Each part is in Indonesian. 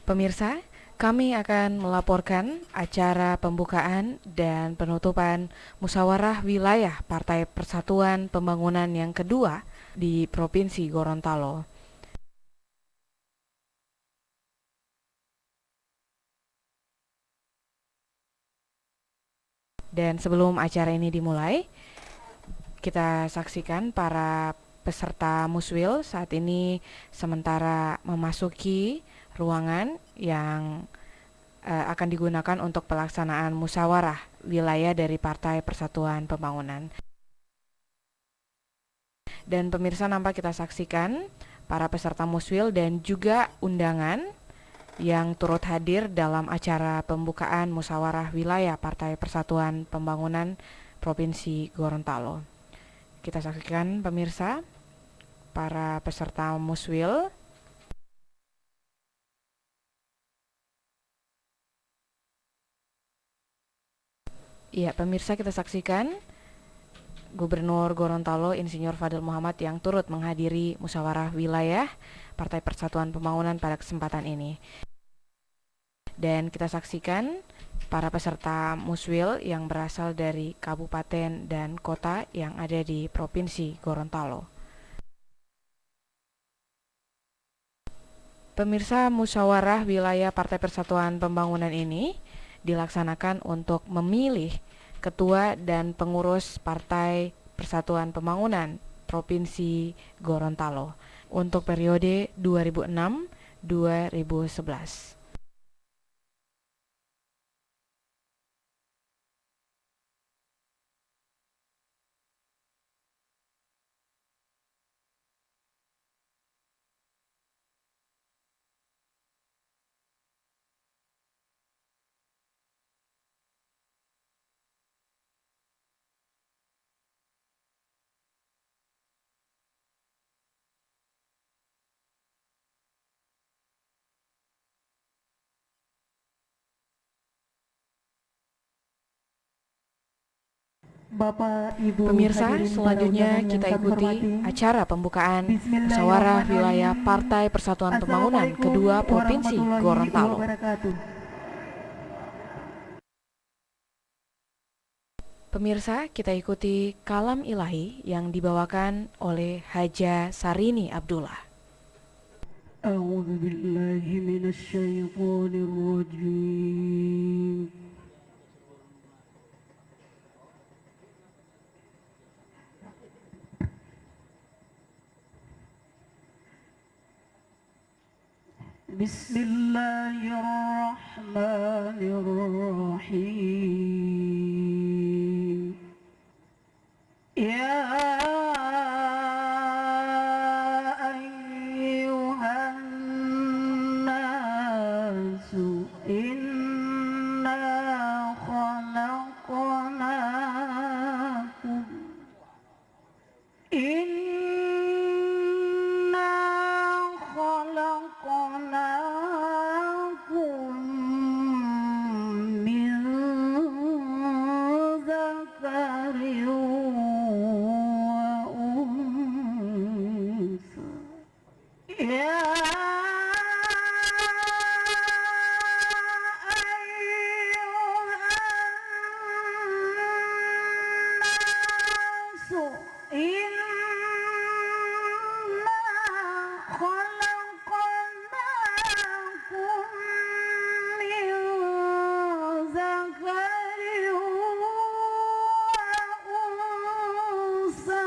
Pemirsa, kami akan melaporkan acara pembukaan dan penutupan Musyawarah Wilayah Partai Persatuan Pembangunan yang kedua di Provinsi Gorontalo. Dan sebelum acara ini dimulai, kita saksikan para peserta muswil saat ini sementara memasuki ruangan yang akan digunakan untuk pelaksanaan musyawarah wilayah dari Partai Persatuan Pembangunan. Dan pemirsa, nampak kita saksikan para peserta muswil dan juga undangan yang turut hadir dalam acara pembukaan musyawarah wilayah Partai Persatuan Pembangunan Provinsi Gorontalo. Kita saksikan pemirsa para peserta muswil. Iya, pemirsa, kita saksikan Gubernur Gorontalo Insinyur Fadil Muhammad yang turut menghadiri musyawarah wilayah Partai Persatuan Pembangunan pada kesempatan ini. Dan kita saksikan para peserta muswil yang berasal dari kabupaten dan kota yang ada di Provinsi Gorontalo. Pemirsa, musyawarah wilayah Partai Persatuan Pembangunan ini dilaksanakan untuk memilih ketua dan pengurus Partai Persatuan Pembangunan Provinsi Gorontalo untuk periode 2006-2011. Bapak, Ibu, Pemirsa, hadirin pada selanjutnya undangan yang kita kami ikuti hormati. acara pembukaan musyawarah Bismillahirrahmanirrahim. wilayah Partai Persatuan Pembangunan Assalamualaikum kedua Provinsi warahmatullahi Gorontalo. wabarakatuh. Pemirsa, kita ikuti kalam ilahi yang dibawakan oleh Haja Sarini Abdullah. A'udzu billahi minasyaitonir rajim. Bismillahirrahmanirrahim. Ya ayyuhan nasu inna khalaqnakum min zakarin wa unsa. Ya ayyuhan nasu inna khalaqnakum min zakarin wa unsa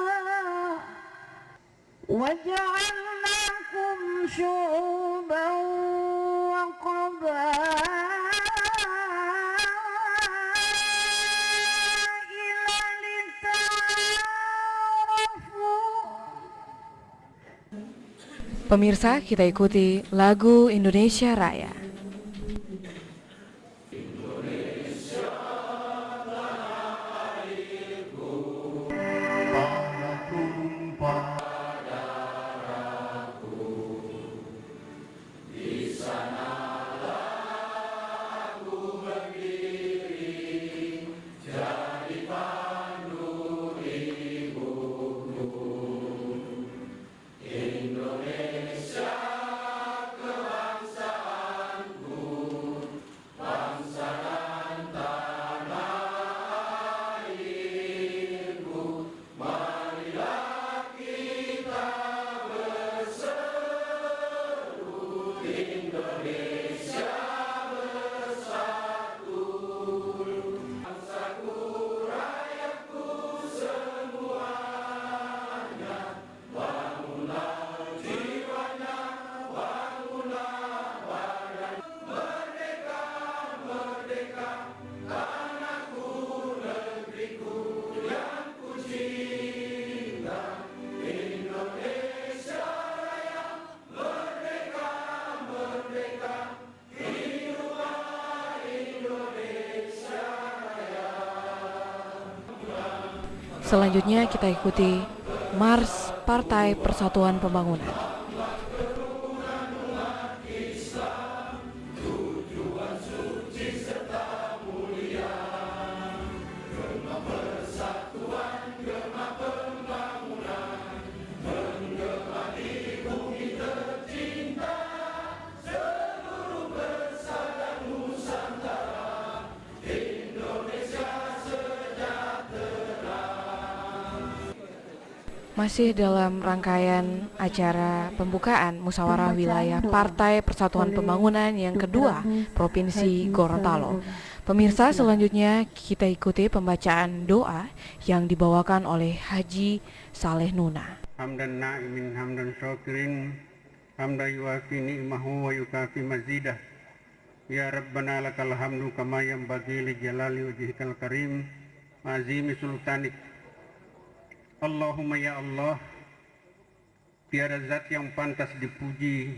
وجعلناكم شعوبا وقبائل لتعارفوا. Pemirsa, kita ikuti lagu Indonesia Raya. Selanjutnya kita ikuti Mars Partai Persatuan Pembangunan. Masih dalam rangkaian acara pembukaan Musyawarah Wilayah Partai Persatuan Pembangunan yang kedua Provinsi Gorontalo. Pemirsa, selanjutnya kita ikuti pembacaan doa yang dibawakan oleh Haji Saleh Nuna. Hamdan na'imin hamdan syakirin hamdan yuafi ni'mahu wa yukafi mazidah. Ya Rabbana lakal hamdu kama yanbaghi li jalali wajhikal karim azimi sultanik. Allahumma ya Allah, tiada zat yang pantas dipuji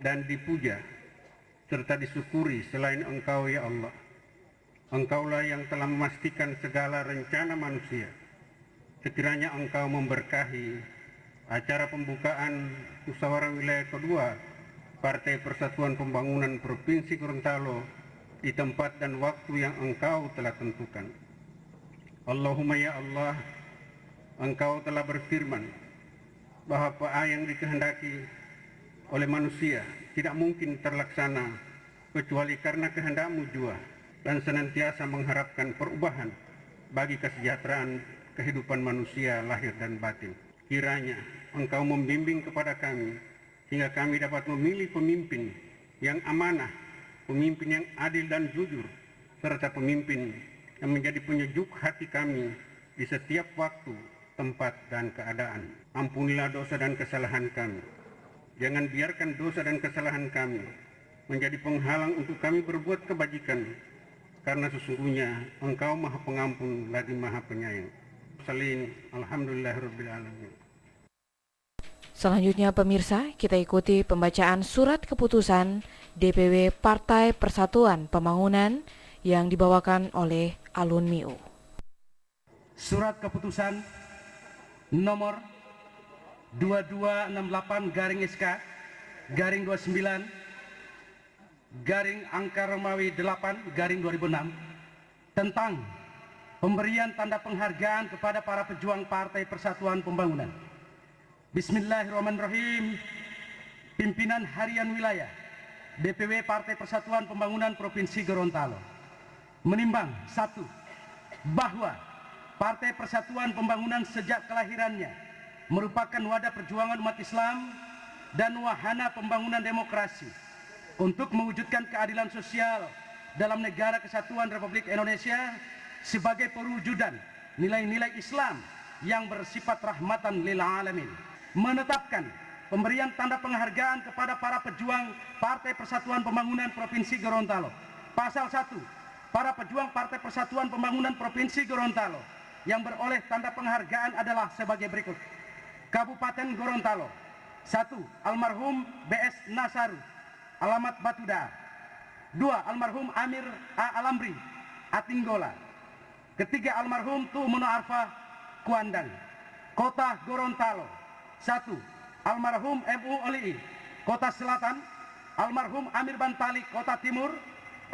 dan dipuja serta disyukuri selain Engkau ya Allah. Engkaulah yang telah memastikan segala rencana manusia. Sekiranya Engkau memberkahi acara pembukaan Musyawarah Wilayah kedua Partai Persatuan Pembangunan Provinsi Gorontalo di tempat dan waktu yang Engkau telah tentukan. Allahumma ya Allah, Engkau telah berfirman bahwa apa yang dikehendaki oleh manusia tidak mungkin terlaksana kecuali karena kehendak-Mu jua, dan senantiasa mengharapkan perubahan bagi kesejahteraan kehidupan manusia lahir dan batin. Kiranya Engkau membimbing kepada kami sehingga kami dapat memilih pemimpin yang amanah, pemimpin yang adil dan jujur, serta pemimpin yang menjadi penyejuk hati kami di setiap waktu, tempat, dan keadaan. Ampunilah dosa dan kesalahan kami. Jangan biarkan dosa dan kesalahan kami menjadi penghalang untuk kami berbuat kebajikan, karena sesungguhnya Engkau Maha Pengampun lagi Maha Penyayang. Salin, alhamdulillahirabbil alamin. Selanjutnya pemirsa, kita ikuti pembacaan surat keputusan DPW Partai Persatuan Pembangunan yang dibawakan oleh Alun Miu. Surat keputusan nomor 2268/SK/29/angka Romawi 8/2006 tentang pemberian tanda penghargaan kepada para pejuang Partai Persatuan Pembangunan. Bismillahirrahmanirrahim. Pimpinan Harian Wilayah DPW Partai Persatuan Pembangunan Provinsi Gorontalo menimbang, 1, bahwa Partai Persatuan Pembangunan sejak kelahirannya merupakan wadah perjuangan umat Islam dan wahana pembangunan demokrasi untuk mewujudkan keadilan sosial dalam negara kesatuan Republik Indonesia sebagai perwujudan nilai-nilai Islam yang bersifat rahmatan lil alamin. Menetapkan pemberian tanda penghargaan kepada para pejuang Partai Persatuan Pembangunan Provinsi Gorontalo. Pasal 1, para pejuang Partai Persatuan Pembangunan Provinsi Gorontalo yang beroleh tanda penghargaan adalah sebagai berikut. Kabupaten Gorontalo, 1. Almarhum BS Nasaru, alamat Batuda. 2. Almarhum Amir A. Alamri, Atinggola. Ketiga, almarhum Tu Mono Arfa, Kuandang. Kota Gorontalo, 1. Almarhum MU Olii, Kota Selatan. Almarhum Amir Bantali, Kota Timur.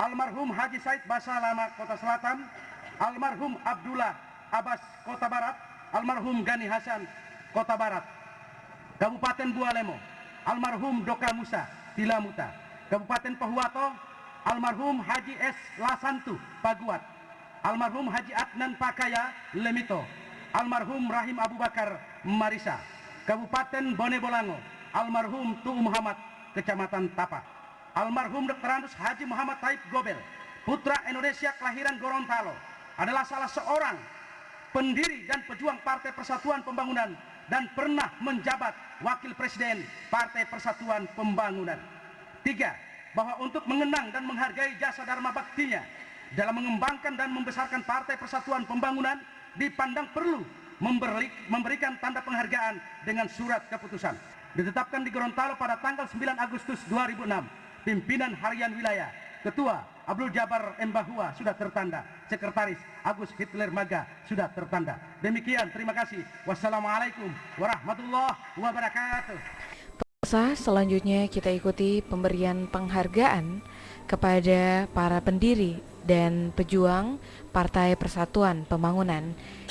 Almarhum Haji Said Basalama, Kota Selatan. Almarhum Abdullah Abbas, Kota Barat. Almarhum Gani Hasan, Kota Barat. Kabupaten Bualemo, almarhum Doka Musa, Tilamuta. Kabupaten Pahuato, almarhum Haji S. Lasantu, Paguat. Almarhum Haji Adnan Pakaya, Lemito. Almarhum Rahim Abu Bakar, Marisa. Kabupaten Bone Bolango, almarhum Tu Muhammad, Kecamatan Tapa. Almarhum Dr. Andus Haji Muhammad Taib Gobel, putra Indonesia kelahiran Gorontalo, adalah salah seorang pendiri dan pejuang Partai Persatuan Pembangunan dan pernah menjabat Wakil Presiden Partai Persatuan Pembangunan. 3. Bahwa untuk mengenang dan menghargai jasa dharma baktinya dalam mengembangkan dan membesarkan Partai Persatuan Pembangunan, dipandang perlu memberikan tanda penghargaan dengan surat keputusan. Ditetapkan di Gorontalo pada tanggal 9 Agustus 2006. Pimpinan Harian Wilayah, Ketua Abdul Jabar M. Bahua sudah tertanda. Sekretaris Agus Hitler Maga sudah tertanda. Demikian, terima kasih. Wassalamualaikum warahmatullahi wabarakatuh. Selanjutnya kita ikuti pemberian penghargaan kepada para pendiri dan pejuang Partai Persatuan Pembangunan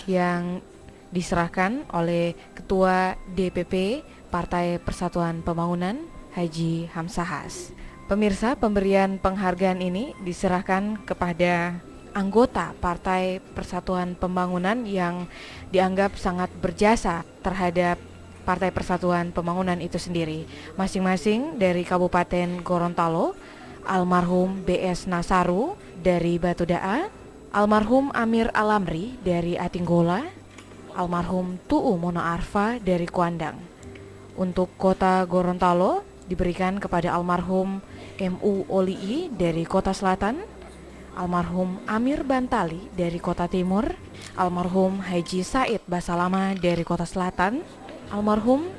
yang diserahkan oleh Ketua DPP Partai Persatuan Pembangunan Haji Hamzahas. Pemirsa, pemberian penghargaan ini diserahkan kepada anggota Partai Persatuan Pembangunan yang dianggap sangat berjasa terhadap Partai Persatuan Pembangunan itu sendiri. Masing-masing dari Kabupaten Gorontalo, almarhum BS Nasaru dari Batu Daa, almarhum Amir Alamri dari Atinggola, almarhum Tuu Mono Arfa dari Kuandang. Untuk Kota Gorontalo diberikan kepada almarhum MU Olii dari Kota Selatan, almarhum Amir Bantali dari Kota Timur, almarhum Haji Said Basalama dari Kota Selatan, almarhum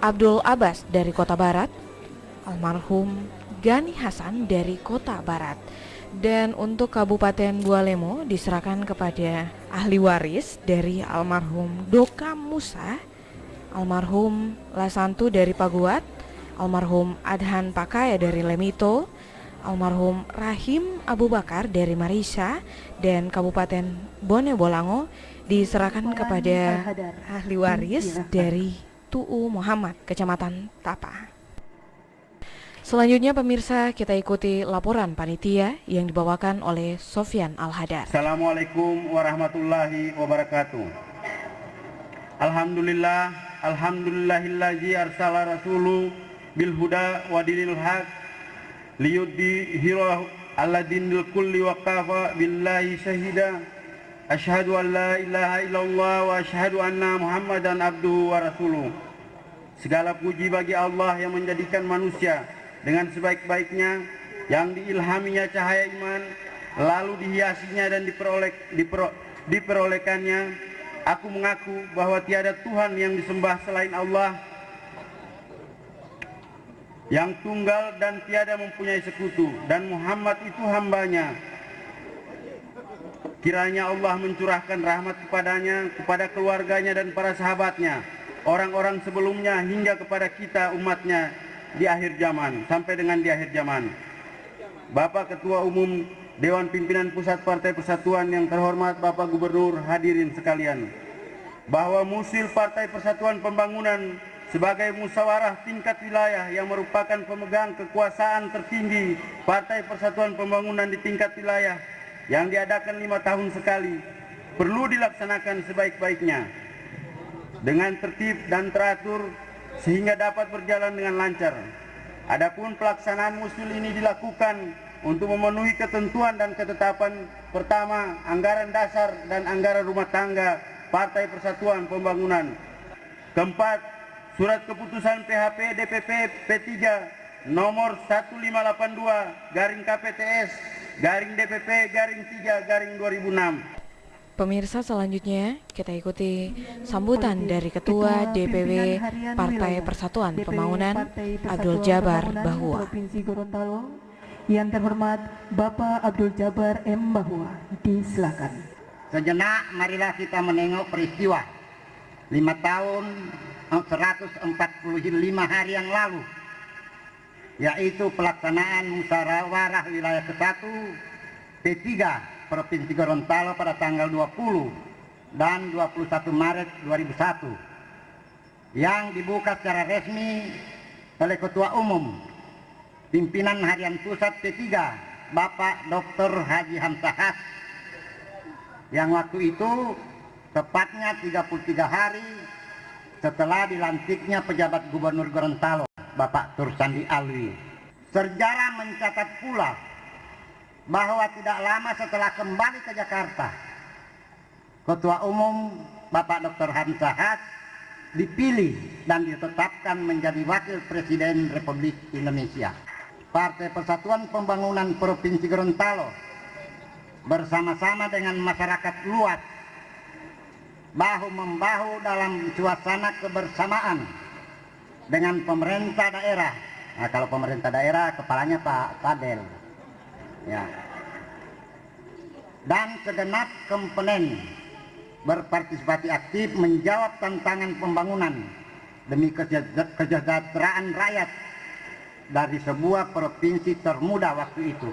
Abdul Abbas dari Kota Barat, almarhum Gani Hasan dari Kota Barat. Dan untuk Kabupaten Bualemo diserahkan kepada ahli waris dari almarhum Doka Musa, almarhum Lasantu dari Paguat, almarhum Adhan Pakaya dari Lemito, almarhum Rahim Abu Bakar dari Marisa, dan Kabupaten Bone Bolango diserahkan kepada ahli waris dari Tuu Muhammad, Kecamatan Tapa. Selanjutnya pemirsa, kita ikuti laporan panitia yang dibawakan oleh Sofyan Al-Hadar. Assalamualaikum warahmatullahi wabarakatuh. Alhamdulillah, alhamdulillahillazi arsala rasuluh bil huda wa dinil haq liyudhhirahu ala dinil kulli wa kafa billahi syahida. Asyhadu an la ilaha illallah wa asyhadu anna Muhammadan abduhu wa rasuluh. Segala puji bagi Allah yang menjadikan manusia dengan sebaik-baiknya, yang diilhaminya cahaya iman, lalu dihiasinya dan diperolehkannya. Aku mengaku bahwa tiada Tuhan yang disembah selain Allah, yang tunggal dan tiada mempunyai sekutu, dan Muhammad itu hambanya. Kiranya Allah mencurahkan rahmat kepadanya, kepada keluarganya dan para sahabatnya, orang-orang sebelumnya, hingga kepada kita umatnya di akhir zaman, sampai dengan di akhir zaman. Bapak Ketua Umum Dewan Pimpinan Pusat Partai Persatuan yang terhormat Bapak Gubernur, hadirin sekalian, bahwa Musil Partai Persatuan Pembangunan sebagai musyawarah tingkat wilayah yang merupakan pemegang kekuasaan tertinggi Partai Persatuan Pembangunan di tingkat wilayah yang diadakan 5 tahun sekali, perlu dilaksanakan sebaik-baiknya dengan tertib dan teratur sehingga dapat berjalan dengan lancar. Adapun pelaksanaan musil ini dilakukan untuk memenuhi ketentuan dan ketetapan: pertama, anggaran dasar dan anggaran rumah tangga Partai Persatuan Pembangunan; keempat, surat keputusan PHP DPP P3 nomor 1582/KPTS/DPP/3/2006. Pemirsa, selanjutnya kita ikuti sambutan dari Ketua DPW Partai Persatuan Pembangunan Abdul Jabar Bahua. Provinsi Gorontalo, yang terhormat Bapak Abdul Jabar M. Bahua, disilakan. Sejenak marilah kita menengok peristiwa 5 tahun 145 hari yang lalu, yaitu pelaksanaan musyawarah wilayah ke-1 P3 Provinsi Gorontalo pada tanggal 20 dan 21 Maret 2001 yang dibuka secara resmi oleh Ketua Umum Pimpinan Harian Pusat P3 Bapak Dr. Haji Hamzahas, yang waktu itu tepatnya 33 hari setelah dilantiknya pejabat Gubernur Gorontalo Bapak Tursandi Alwi. Sejarah mencatat pula bahwa tidak lama setelah kembali ke Jakarta, Ketua Umum Bapak Dr. Hamzahas dipilih dan ditetapkan menjadi Wakil Presiden Republik Indonesia. Partai Persatuan Pembangunan Provinsi Gorontalo bersama-sama dengan masyarakat luas bahu-membahu dalam suasana kebersamaan dengan pemerintah daerah. Nah, kalau pemerintah daerah kepalanya Pak Fadel, ya, dan segenap komponen berpartisipasi aktif menjawab tantangan pembangunan demi kesejahteraan rakyat dari sebuah provinsi termuda waktu itu.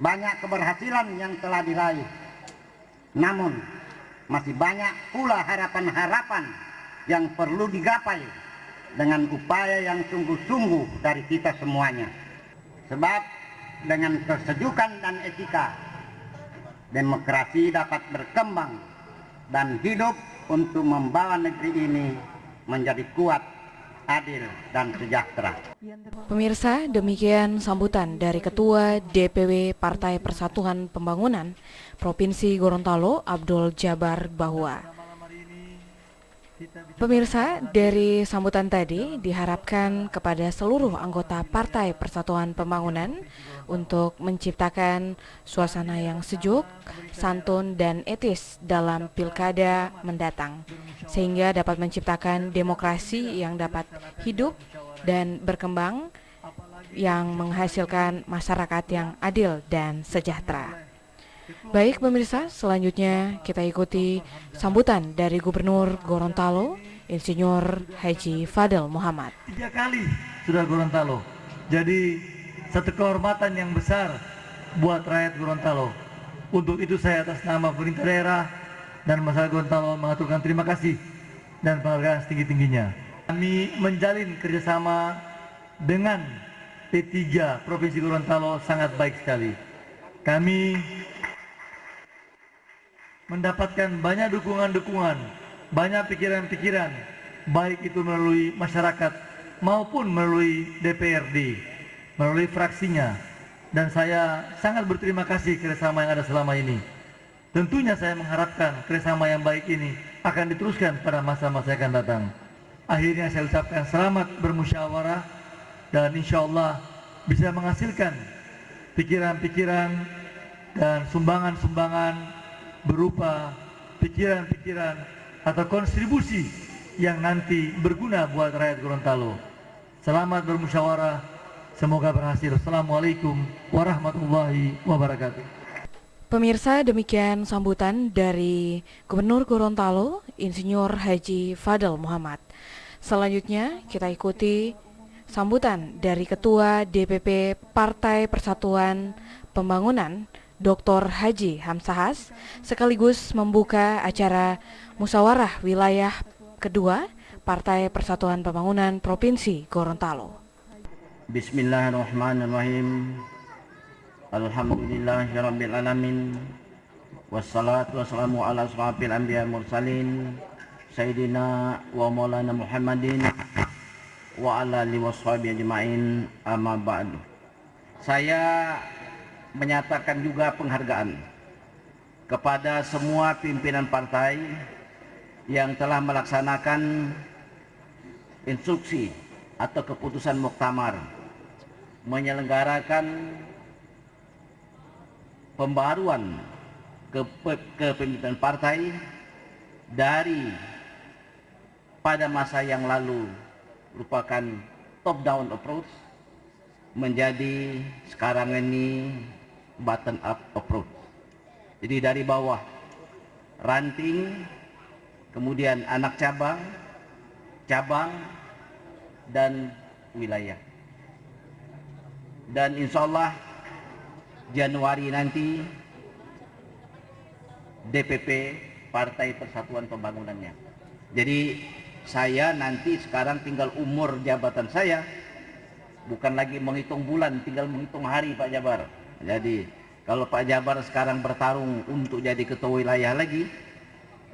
Banyak keberhasilan yang telah diraih, namun masih banyak pula harapan-harapan yang perlu digapai dengan upaya yang sungguh-sungguh dari kita semuanya. Sebab dengan kesejukan dan etika, demokrasi dapat berkembang dan hidup untuk membawa negeri ini menjadi kuat, adil, dan sejahtera. Pemirsa, demikian sambutan dari Ketua DPW Partai Persatuan Pembangunan Provinsi Gorontalo, Abdul Jabar Bahwa. Pemirsa, dari sambutan tadi diharapkan kepada seluruh anggota Partai Persatuan Pembangunan untuk menciptakan suasana yang sejuk, santun, dan etis dalam pilkada mendatang, sehingga dapat menciptakan demokrasi yang dapat hidup dan berkembang, yang menghasilkan masyarakat yang adil dan sejahtera. Baik pemirsa, selanjutnya kita ikuti sambutan dari Gubernur Gorontalo, Insinyur Haji Fadel Muhammad. 3 kali sudah Gorontalo, jadi satu kehormatan yang besar buat rakyat Gorontalo. Untuk itu saya atas nama pemerintah daerah dan masyarakat Gorontalo mengaturkan terima kasih dan penghargaan setinggi-tingginya. Kami menjalin kerjasama dengan P3 Provinsi Gorontalo sangat baik sekali. Kami mendapatkan banyak dukungan-dukungan, banyak pikiran-pikiran, baik itu melalui masyarakat maupun melalui DPRD, melalui fraksinya. Dan saya sangat berterima kasih kerjasama yang ada selama ini. Tentunya saya mengharapkan kerjasama yang baik ini akan diteruskan pada masa-masa yang akan datang. Akhirnya saya ucapkan selamat bermusyawarah dan insya Allah bisa menghasilkan pikiran-pikiran dan sumbangan-sumbangan berupa pikiran-pikiran atau kontribusi yang nanti berguna buat rakyat Gorontalo. Selamat bermusyawarah, semoga berhasil. Assalamualaikum warahmatullahi wabarakatuh. Pemirsa, demikian sambutan dari Gubernur Gorontalo, Insinyur Haji Fadel Muhammad. Selanjutnya kita ikuti sambutan dari Ketua DPP Partai Persatuan Pembangunan, Dr. Haji Hamsahas, sekaligus membuka acara musyawarah wilayah kedua Partai Persatuan Pembangunan Provinsi Gorontalo. Bismillahirrahmanirrahim. Alhamdulillahirabbil alamin. Wassalatu wassalamu ala asrofil anbiya mursalin Sayyidina wa maulana Muhammadin wa ala alihi washabihi ajma'in, amma ba'du. Saya menyatakan juga penghargaan kepada semua pimpinan partai yang telah melaksanakan instruksi atau keputusan muktamar menyelenggarakan pembaruan kepemimpinan partai dari pada masa yang lalu merupakan top down approach menjadi sekarang ini bottom up approach. Jadi dari bawah ranting, kemudian anak cabang, dan wilayah. Dan insya Allah Januari nanti DPP Partai Persatuan Pembangunannya. Jadi saya nanti sekarang tinggal umur jabatan saya, bukan lagi menghitung bulan, tinggal menghitung hari Pak Jabar. Jadi kalau Pak Jabar sekarang bertarung untuk jadi ketua wilayah lagi,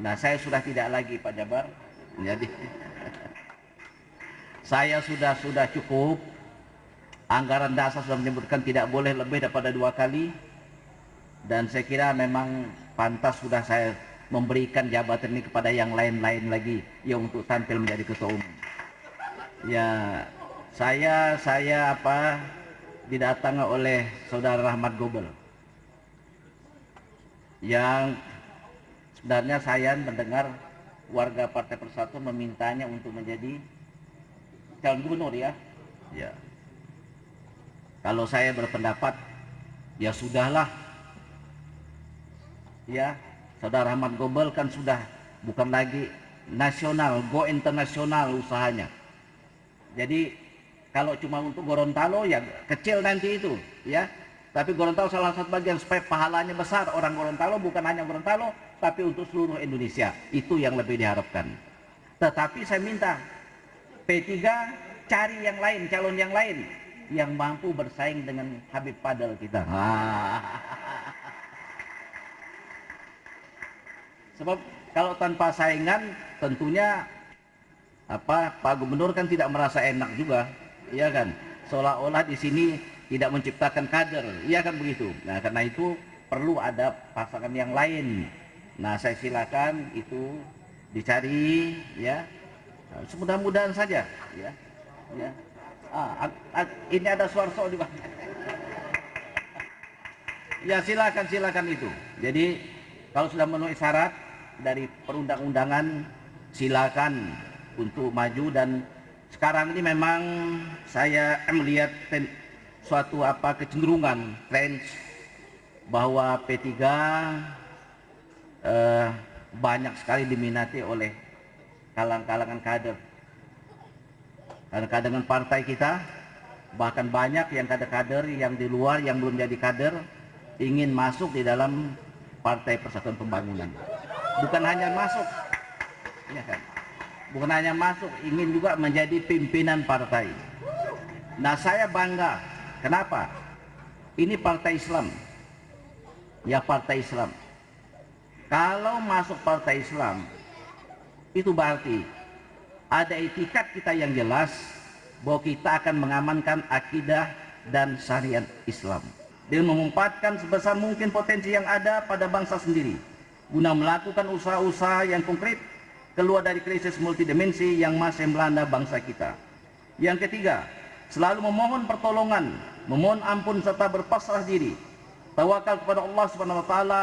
nah saya sudah tidak lagi Pak Jabar. Jadi saya sudah cukup. Anggaran dasar sudah menyebutkan tidak boleh lebih daripada 2 kali. Dan saya kira memang pantas sudah saya memberikan jabatan ini kepada yang lain-lain lagi yang untuk tampil menjadi ketua umum. Ya, saya didatangi oleh Saudara Rahmat Gobel, yang sebenarnya saya mendengar warga Partai Persatuan memintanya untuk menjadi calon gubernur ya. Kalau saya berpendapat ya sudahlah, ya Saudara Ahmad Gobel kan sudah bukan lagi nasional, go internasional usahanya. Jadi kalau cuma untuk Gorontalo ya kecil nanti itu, ya. Tapi Gorontalo salah satu bagian supaya pahalanya besar. Orang Gorontalo bukan hanya Gorontalo, tapi untuk seluruh Indonesia. Itu yang lebih diharapkan. Tetapi saya minta P3 cari yang lain, calon yang lain yang mampu bersaing dengan Habib Fadel kita. Sebab kalau tanpa saingan tentunya Pak Gubernur kan tidak merasa enak juga, ya kan? Seolah-olah di sini tidak menciptakan kader, iya kan begitu. Nah, karena itu perlu ada pasangan yang lain. Nah, saya silakan itu dicari, ya. Semudah-mudahan saja, ya. Ya. Ini ada Suarso juga. Ya, silakan itu. Jadi kalau sudah memenuhi syarat dari perundang-undangan, silakan untuk maju. Dan sekarang ini memang saya melihat suatu kecenderungan tren bahwa P3 banyak sekali diminati oleh kalangan kader partai kita. Bahkan banyak yang kader-kader yang di luar yang belum jadi kader ingin masuk di dalam Partai Persatuan Pembangunan. Bukan hanya masuk, ya kan? Bukan hanya masuk, ingin juga menjadi pimpinan partai. Nah, saya bangga. Kenapa? Ini partai Islam. Ya, partai Islam. Kalau masuk partai Islam, itu berarti ada etikat kita yang jelas bahwa kita akan mengamankan akidah dan syariat Islam dengan memanfaatkan sebesar mungkin potensi yang ada pada bangsa sendiri guna melakukan usaha-usaha yang konkret keluar dari krisis multidimensi yang masih melanda bangsa kita. Yang ketiga, selalu memohon pertolongan, memohon ampun serta berpasrah diri, tawakal kepada Allah Subhanahu wa taala.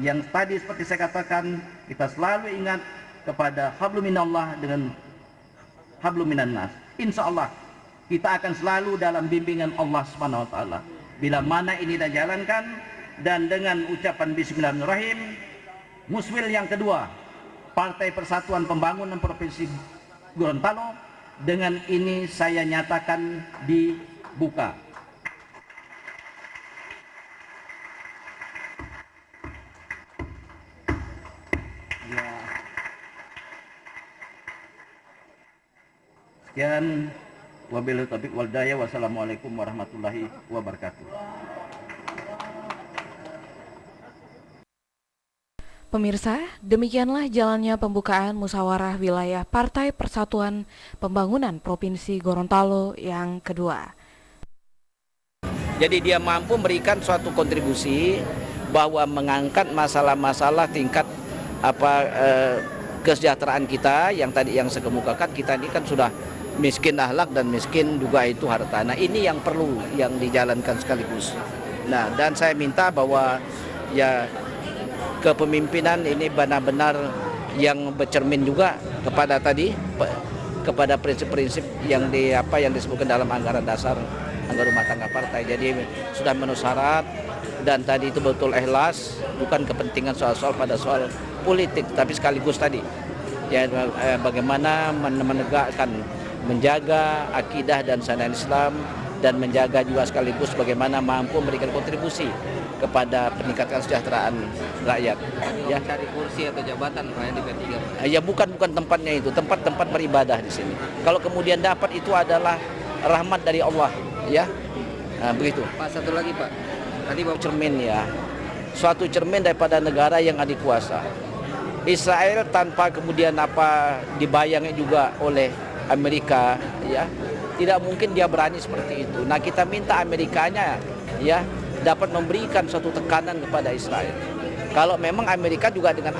Yang tadi seperti saya katakan, kita selalu ingat kepada hablum minallah dengan hablum minan nas. Insyaallah kita akan selalu dalam bimbingan Allah Subhanahu wa taala bila mana ini dijalankan. Dan dengan ucapan bismillahirrahmanirrahim, muswil yang kedua Partai Persatuan Pembangunan Provinsi Gorontalo dengan ini saya nyatakan dibuka. Ya. Sekian, wabillahi taufiq wal hidayah. Wassalamualaikum warahmatullahi wabarakatuh. Pemirsa, demikianlah jalannya pembukaan musyawarah wilayah Partai Persatuan Pembangunan Provinsi Gorontalo yang kedua. Jadi dia mampu memberikan suatu kontribusi bahwa mengangkat masalah-masalah tingkat kesejahteraan kita yang tadi yang saya kemukakan. Kita ini kan sudah miskin akhlak dan miskin juga itu harta. Nah, ini yang perlu yang dijalankan sekaligus. Nah, dan saya minta bahwa ya kepemimpinan ini benar-benar yang bercermin juga kepada prinsip-prinsip yang disebutkan dalam anggaran dasar anggaran rumah tangga partai. Jadi sudah memenuhi syarat dan tadi itu betul ikhlas, bukan kepentingan soal politik, tapi sekaligus tadi ya bagaimana menegakkan, menjaga akidah dan syariat Islam, dan menjaga juga sekaligus bagaimana mampu memberikan kontribusi kepada peningkatan kesejahteraan rakyat. Ya, cari kursi atau jabatan di P3. Ya, bukan tempatnya itu, tempat beribadah di sini. Kalau kemudian dapat itu adalah rahmat dari Allah, ya. Nah, begitu. Pak, satu lagi, Pak. Tadi Bapak cermin ya. Suatu cermin daripada negara yang adik kuasa. Israel tanpa kemudian dibayangi juga oleh Amerika, ya. Tidak mungkin dia berani seperti itu. Nah, kita minta Amerikanya ya dapat memberikan suatu tekanan kepada Israel. Kalau memang Amerika juga dengan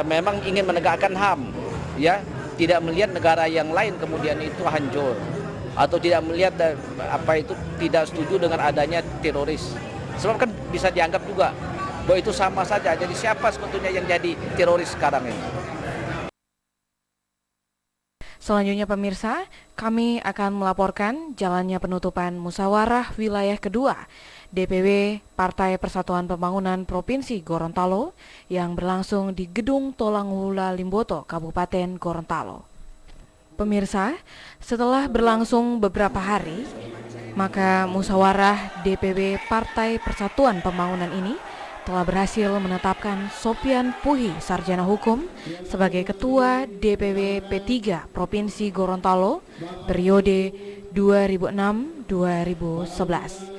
memang ingin menegakkan HAM, ya, tidak melihat negara yang lain kemudian itu hancur, atau tidak melihat tidak setuju dengan adanya teroris. Sebab kan bisa dianggap juga bahwa itu sama saja. Jadi siapa sebetulnya yang jadi teroris sekarang ini? Selanjutnya pemirsa, kami akan melaporkan jalannya penutupan musyawarah wilayah kedua DPW Partai Persatuan Pembangunan Provinsi Gorontalo yang berlangsung di Gedung Tolanghula Limboto, Kabupaten Gorontalo. Pemirsa, setelah berlangsung beberapa hari, maka musyawarah DPW Partai Persatuan Pembangunan ini telah berhasil menetapkan Sopian Puhi, sarjana hukum, sebagai Ketua DPW P3 Provinsi Gorontalo periode 2006-2011.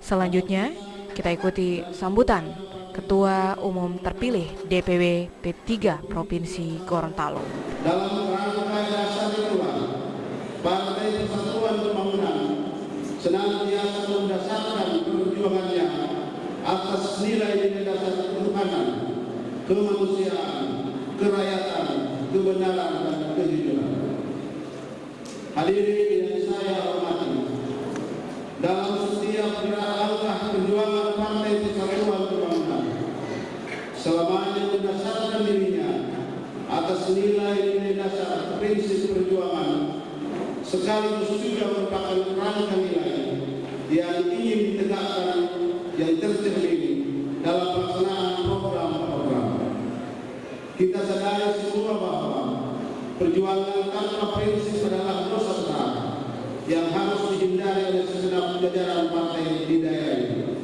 Selanjutnya, kita ikuti sambutan Ketua Umum terpilih DPW P3 Provinsi Gorontalo. Dalam rangka dasar itulah Partai Persatuan Pembangunan senantiasa mendasarkan perjuangannya atas nilai-nilai dasar ketuhanan, kemanusiaan, kerakyatan, kebenaran, dan kejujuran. Hadirin yang saya hormati, dalam setiap gerak langkah perjuangan Partai Persatuan Pembangunan, selamanya mendasarkan dirinya atas nilai-nilai dasar prinsip perjuangan, sekaligus juga merupakan kerangka nilai yang ingin ditegakkan yang tercermin dalam pelaksanaan program-program. Kita sadari semua bahwa perjuangan tanpa prinsip adalah dosa besar yang harus dihindari oleh segenap jajaran partai di daerah ini.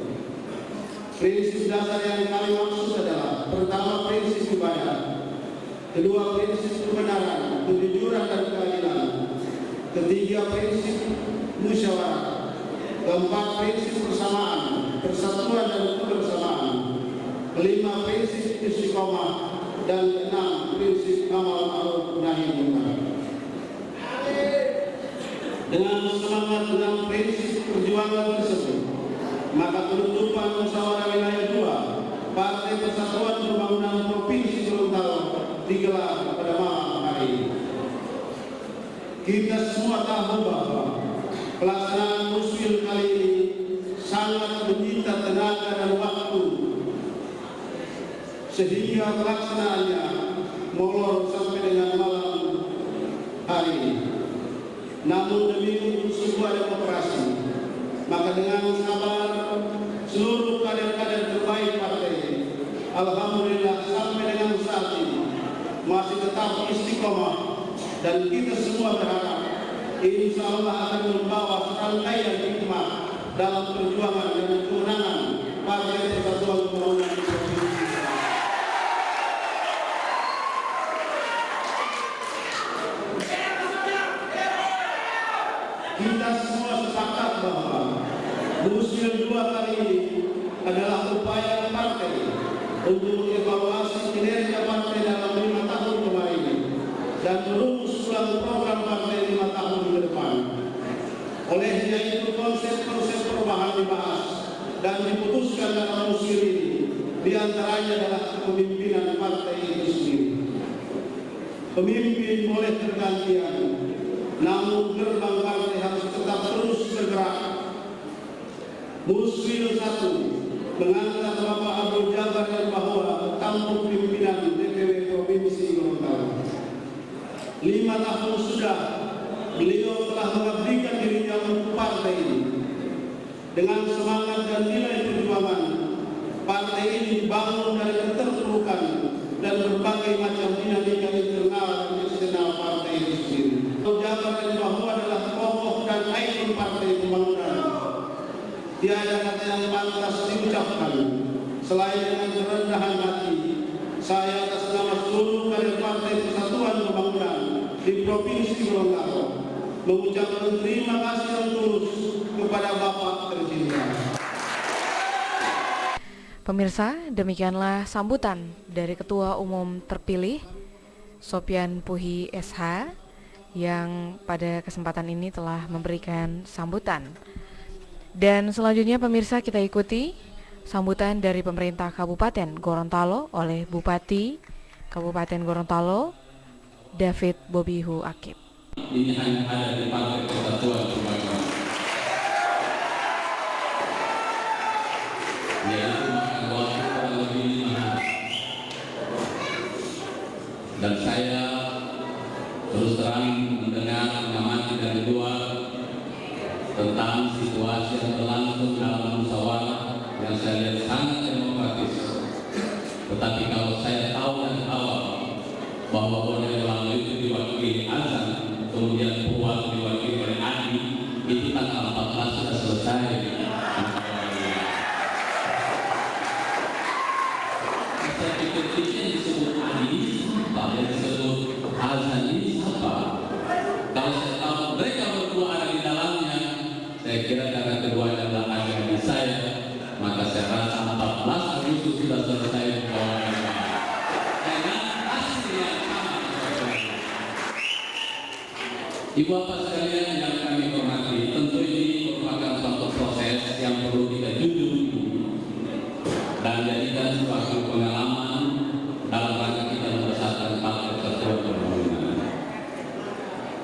Prinsip dasar yang kami maksud adalah: pertama, prinsip ibadah; kedua, prinsip kebenaran, kejujuran, dan keadilan; ketiga, prinsip musyawarah; keempat, prinsip persamaan, persatuan dan kebersamaan; kelima, prinsip istiqomah; dan keenam, prinsip amal ma'ruf nahi munkar. Dengan semangat dan prinsip perjuangan tersebut, maka penutupan musyawarah wilayah 2 Partai Persatuan Pembangunan Provinsi Gorontalo digelar pada malam hari ini. Kita semua tahu bahwa pelaksanaan musyawarah kali ini sangat menyita tenaga dan waktu, sehingga pelaksanaannya molor sampai dengan malam hari ini. Namun demi sebuah demokrasi, maka dengan sabar seluruh kader-kader terbaik partai, alhamdulillah sampai dengan saat ini masih tetap istiqomah, dan kita semua berharap insya Allah akan membawa serangkaian hikmah dalam perjuangan dan kemenangan Partai Persatuan Pembangunan Provinsi. Kita semua sepakat bahwa musyawarah 2 kali ini adalah upaya partai untuk mengevaluasi kinerja partai dalam 5 tahun kemarin dan merumus ulang program partai 5 tahun ke depan. Olehnya itu konsep-konsep perubahan dibahas dan diputuskan dalam musyawarah ini, diantaranya adalah kepemimpinan partai itu sendiri. Pemimpin boleh bergantian, namun gerbang partai harus tetap terus bergerak. Musyawarah 1 mengangkat Bapak Abdul Jabar M.Bahua ke tampuk pimpinan DPW Provinsi Gorontalo. 5 tahun sudah beliau telah mengabdikan dirinya untuk partai ini. Dengan semangat dan nilai perjuangan, partai ini dibangun dari keterpurukan dan berbagai macam dinamika internal dan eksternal partai itu sendiri. Jabar M.Bahua adalah tokoh dan ikon partai pembangunan. Tiada kata yang pantas diucapkan selain dengan kerendahan hati saya atas nama seluruh kader Partai Persatuan Pembangunan di Provinsi Gorontalo mengucapkan terima kasih yang tulus kepada Bapak tercinta. Pemirsa, demikianlah sambutan dari Ketua Umum terpilih Sopian Puhi SH yang pada kesempatan ini telah memberikan sambutan. Dan selanjutnya pemirsa, kita ikuti sambutan dari pemerintah Kabupaten Gorontalo oleh Bupati Kabupaten Gorontalo David Bobihu Akib. Ini hanya ada di Partai Persatuan Pembangunan, yaitu waktu kurang lebih 5 hari. Dan saya terus terang mendengar, mengamati dan kedua tentang dalam situasi yang berlangsung dalam musyawarah yang saya lihat sangat demokratis. Tetapi kalau saya tahu dari awal bahwa Bonek Lalu itu diwakili azan, kemudian Puan diwakili oleh Adi, itu tanggal 14 sudah selesai. Saya pikir ini yang disebut Adi, yang disebut azan ini apa? Kalau saya tahu mereka berdua ada di dalamnya, saya kira karena keduanya adalah adik-adik saya, maka saya rasa 14 Agustus sudah selesai. Ibu bapak sekalian yang kami hormati, tentu ini merupakan suatu proses yang perlu kita junjung dan jadikan suatu pengalaman dalam rangka kita membesarkan Partai Persatuan Pembangunan.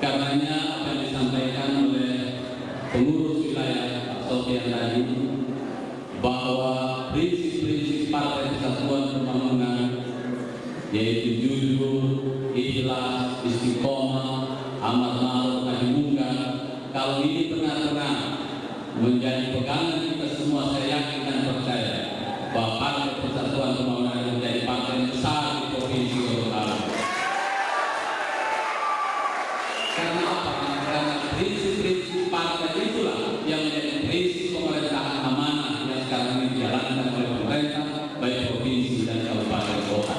Karenanya apa yang disampaikan oleh pengurus wilayah Pak Sofian tadi, bahwa prinsip-prinsip Partai Persatuan Pembangunan yaitu jujur, ikhlas, istiqomah, amal ma'ruf nahi munkar, kalau ini benar-benar menjadi pegangan kita semua, saya yakin dan percaya bahwa Partai Persatuan Pembangunan menjadi partai besar di Provinsi Gorontalo. Karena apa? Karena prinsip-prinsip partai itulah yang menjadi prinsip pemerintahan amanah yang sekarang ini dijalankan oleh pemerintah, baik provinsi dan kabupaten kota.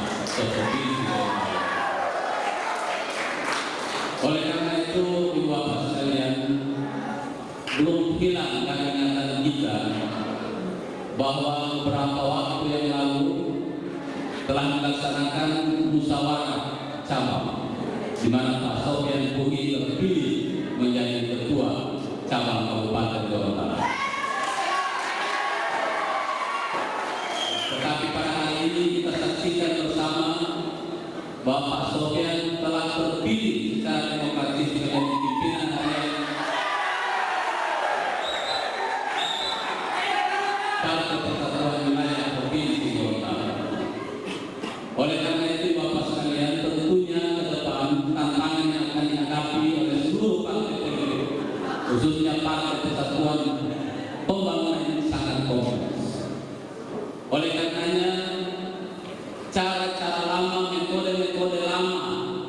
Oleh karena itu, ibu bapak sekalian, belum hilang dari ingatan kita bahwa beberapa waktu yang lalu telah dilaksanakan musyawarah cabang, di mana Pak Sofian Puhi terpilih menjadi ketua cabang Kabupaten Gorontalo. Tetapi pada hari ini kita saksikan bersama bahwa Pak Sofian telah terpilih secara demokratis menjadi pimpinan harian Partai Persatuan Wilayah Provinsi Gorontalo. Oleh karena itu bapak sekalian, tentunya ke depan tantangan yang akan dihadapi oleh seluruh partai politik, khususnya Partai Persatuan Pembangunan, ini sangat kompleks. Oleh karenanya, cara-cara lama, metode-metode lama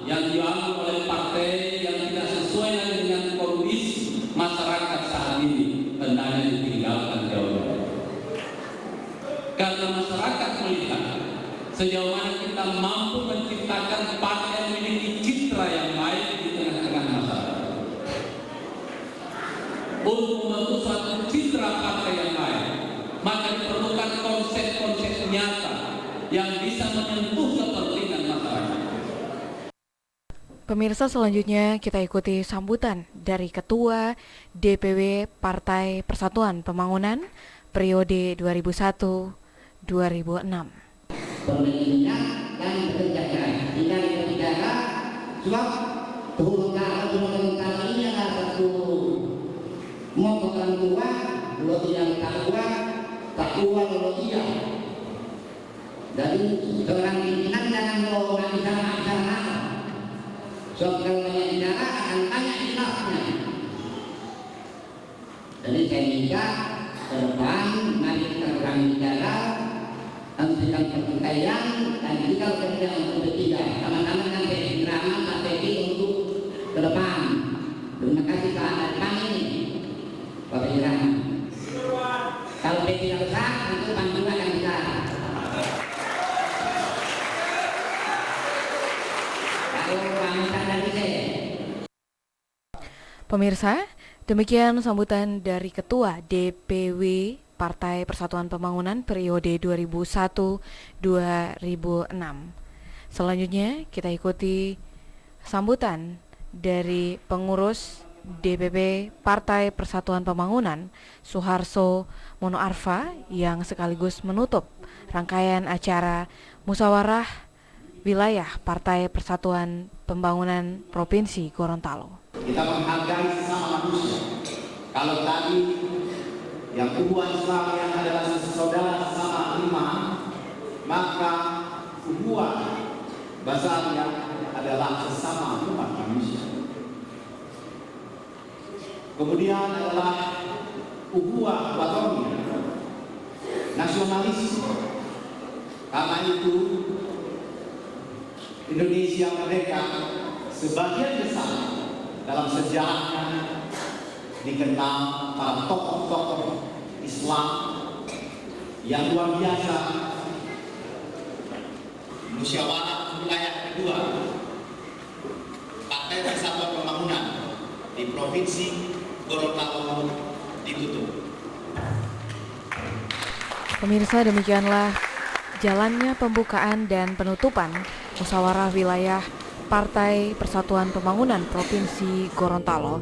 yang diambil oleh partai yang tidak sesuai dengan kondisi masyarakat saat ini hendaknya ditinggalkan jauh-jauh. Karena masyarakat melihat sejauh mana kita mampu menciptakan partai yang memiliki citra yang baik di tengah-tengah masyarakat. Untuk membentuk suatu citra partai yang baik, maka diperlukan konsep-konsep nyata yang bisa menyentuh kepentingan masyarakat. Pemirsa, selanjutnya kita ikuti sambutan dari Ketua DPW Partai Persatuan Pembangunan periode 2001-2006. Pemilihannya dan bekerja keras tidak berbicara sebab Gorontalo ini adalah satu moto orang tua, lo yang takwa lo iya. Jadi seorang pimpinan jangan lo nggak bisa makan. Sebab kalau banyak bicara akan banyak hilafnya. Jadi saya minta ke depan mari kita kurang bicara, hentikan pertikaian dan tinggal kerja untuk bertiga. Sama-sama dengan drama strategi untuk ke depan. Terima kasih kepada kami, Bapak Irama. Kalau tidak besar, itu panjang akan besar. Pemirsa, demikian sambutan dari Ketua DPW Partai Persatuan Pembangunan periode 2001-2006. Selanjutnya kita ikuti sambutan dari pengurus DPP Partai Persatuan Pembangunan Suharso Mono Arfa yang sekaligus menutup rangkaian acara musyawarah wilayah Partai Persatuan Pembangunan Provinsi Gorontalo. Kita menghargai sesama manusia. Kalau tadi yang ubuan Islam yang adalah saudara sama iman, maka ubuan Basariyah adalah sesama umat manusia. Kemudian adalah ukhuwah wathani, nasionalis. Karena itu Indonesia merdeka sebagian besar dalam sejarahnya dikenal para tokoh-tokoh Islam yang luar biasa. Musyawarah wilayah kedua Partai Persatuan Pembangunan di Provinsi Gorontalo ditutup. Pemirsa, demikianlah jalannya pembukaan dan penutupan musyawarah wilayah Partai Persatuan Pembangunan Provinsi Gorontalo.